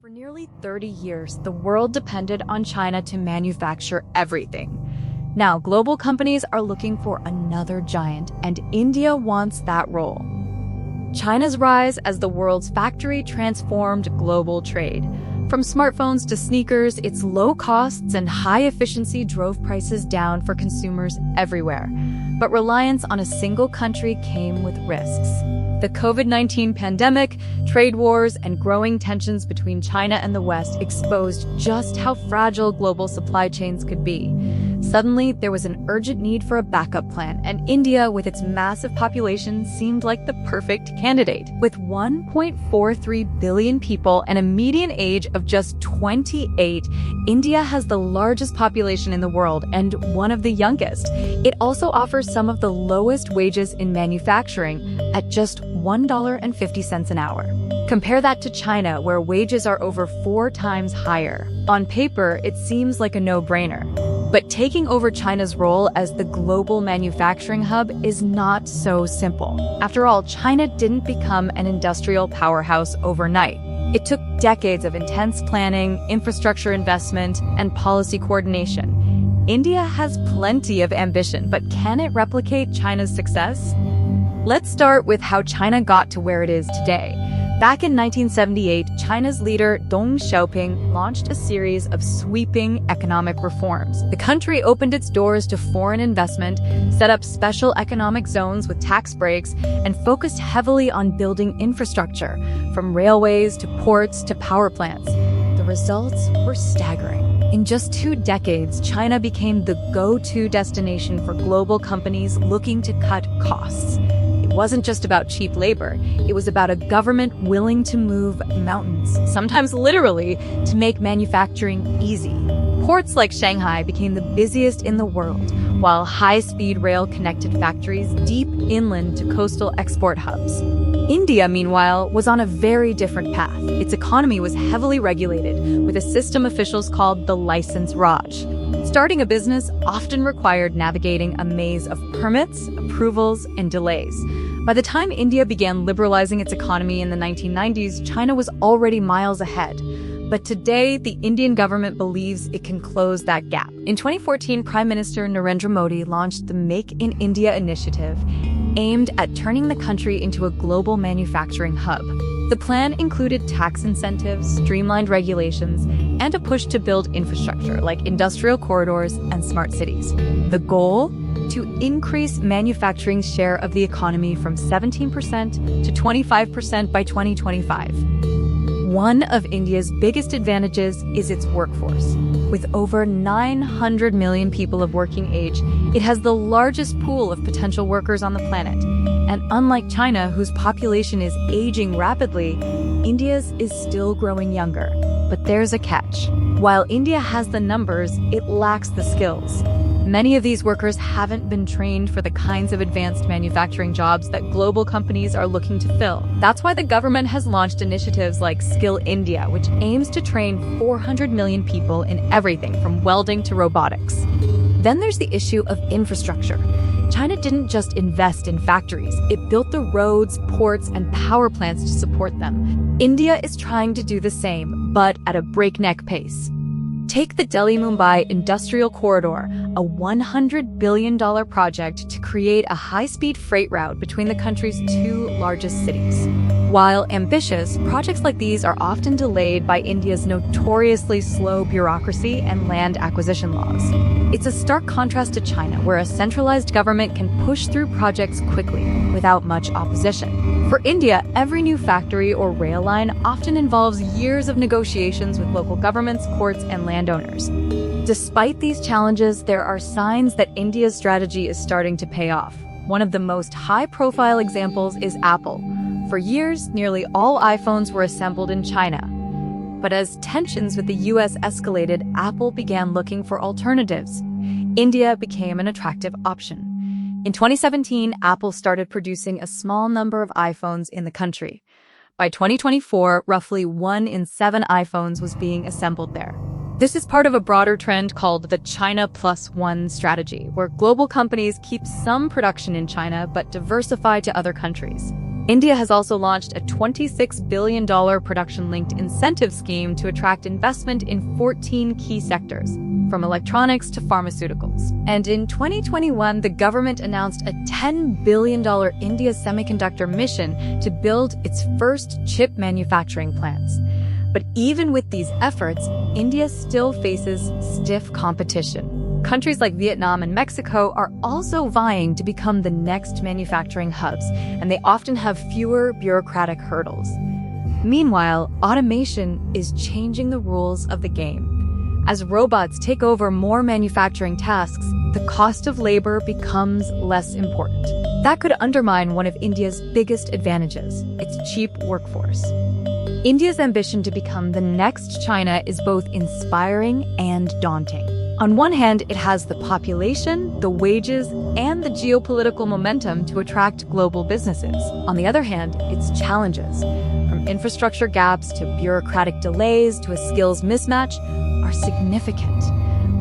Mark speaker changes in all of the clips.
Speaker 1: For nearly 30 years, the world depended on China to manufacture everything. Now, global companies are looking for another giant, and India wants that role. China's rise as the world's factory transformed global trade. From smartphones to sneakers, its low costs and high efficiency drove prices down for consumers everywhere. But reliance on a single country came with risks. The COVID-19 pandemic, trade wars, and growing tensions between China and the West exposed just how fragile global supply chains could be. Suddenly, there was an urgent need for a backup plan, and India, with its massive population, seemed like the perfect candidate. With 1.43 billion people and a median age of just 28, India has the largest population in the world and one of the youngest. It also offers some of the lowest wages in manufacturing at just $1.50 an hour. Compare that to China, where wages are over 4 times higher. On paper, it seems like a no-brainer. But taking over China's role as the global manufacturing hub is not so simple. After all, China didn't become an industrial powerhouse overnight. It took decades of intense planning, infrastructure investment, and policy coordination. India has plenty of ambition, but can it replicate China's success? Let's start with how China got to where it is today. Back in 1978, China's leader Deng Xiaoping launched a series of sweeping economic reforms. The country opened its doors to foreign investment, set up special economic zones with tax breaks, and focused heavily on building infrastructure, from railways to ports to power plants. The results were staggering. In just 2 decades, China became the go-to destination for global companies looking to cut costs. It wasn't just about cheap labor. It was about a government willing to move mountains, sometimes literally, to make manufacturing easy. Ports like Shanghai became the busiest in the world, while high-speed rail connected factories deep inland to coastal export hubs. India, meanwhile, was on a very different path. Its economy was heavily regulated, with a system officials called the License Raj. Starting a business often required navigating a maze of permits, approvals, and delays. By the time India began liberalizing its economy in the 1990s, China was already miles ahead. But today, the Indian government believes it can close that gap. In 2014, Prime Minister Narendra Modi launched the Make in India initiative, aimed at turning the country into a global manufacturing hub. The plan included tax incentives, streamlined regulations, and a push to build infrastructure like industrial corridors and smart cities. The goal? To increase manufacturing's share of the economy from 17% to 25% by 2025. One of India's biggest advantages is its workforce. With over 900 million people of working age, it has the largest pool of potential workers on the planet. And unlike China, whose population is aging rapidly, India's is still growing younger. But there's a catch. While India has the numbers, it lacks the skills. Many of these workers haven't been trained for the kinds of advanced manufacturing jobs that global companies are looking to fill. That's why the government has launched initiatives like Skill India, which aims to train 400 million people in everything from welding to robotics. Then there's the issue of infrastructure. China didn't just invest in factories, it built the roads, ports, and power plants to support them. India is trying to do the same, but at a breakneck pace. Take the Delhi-Mumbai Industrial Corridor, a $100 billion project to create a high-speed freight route between the country's 2 largest cities. While ambitious, projects like these are often delayed by India's notoriously slow bureaucracy and land acquisition laws. It's a stark contrast to China, where a centralized government can push through projects quickly, without much opposition. For India, every new factory or rail line often involves years of negotiations with local governments, courts, and landowners. Despite these challenges, there are signs that India's strategy is starting to pay off. One of the most high-profile examples is Apple. For years, nearly all iPhones were assembled in China. But as tensions with the US escalated, Apple began looking for alternatives. India became an attractive option. In 2017, Apple started producing a small number of iPhones in the country. By 2024, roughly 1 in 7 iPhones was being assembled there. This is part of a broader trend called the China Plus One strategy, where global companies keep some production in China but diversify to other countries. India has also launched a $26 billion production-linked incentive scheme to attract investment in 14 key sectors, from electronics to pharmaceuticals. And in 2021, the government announced a $10 billion India semiconductor mission to build its first chip manufacturing plants. But even with these efforts, India still faces stiff competition. Countries like Vietnam and Mexico are also vying to become the next manufacturing hubs, and they often have fewer bureaucratic hurdles. Meanwhile, automation is changing the rules of the game. As robots take over more manufacturing tasks, the cost of labor becomes less important. That could undermine one of India's biggest advantages, its cheap workforce. India's ambition to become the next China is both inspiring and daunting. On one hand, it has the population, the wages, and the geopolitical momentum to attract global businesses. On the other hand, its challenges, from infrastructure gaps to bureaucratic delays to a skills mismatch, are significant.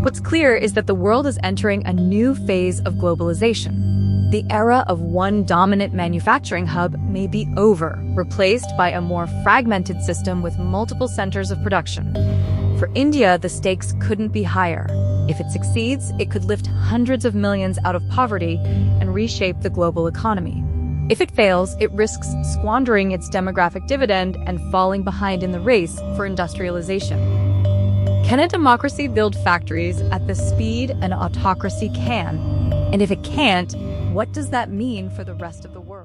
Speaker 1: What's clear is that the world is entering a new phase of globalization. The era of one dominant manufacturing hub may be over, replaced by a more fragmented system with multiple centers of production. For India, the stakes couldn't be higher. If it succeeds, it could lift hundreds of millions out of poverty and reshape the global economy. If it fails, it risks squandering its demographic dividend and falling behind in the race for industrialization. Can a democracy build factories at the speed an autocracy can? And if it can't, what does that mean for the rest of the world?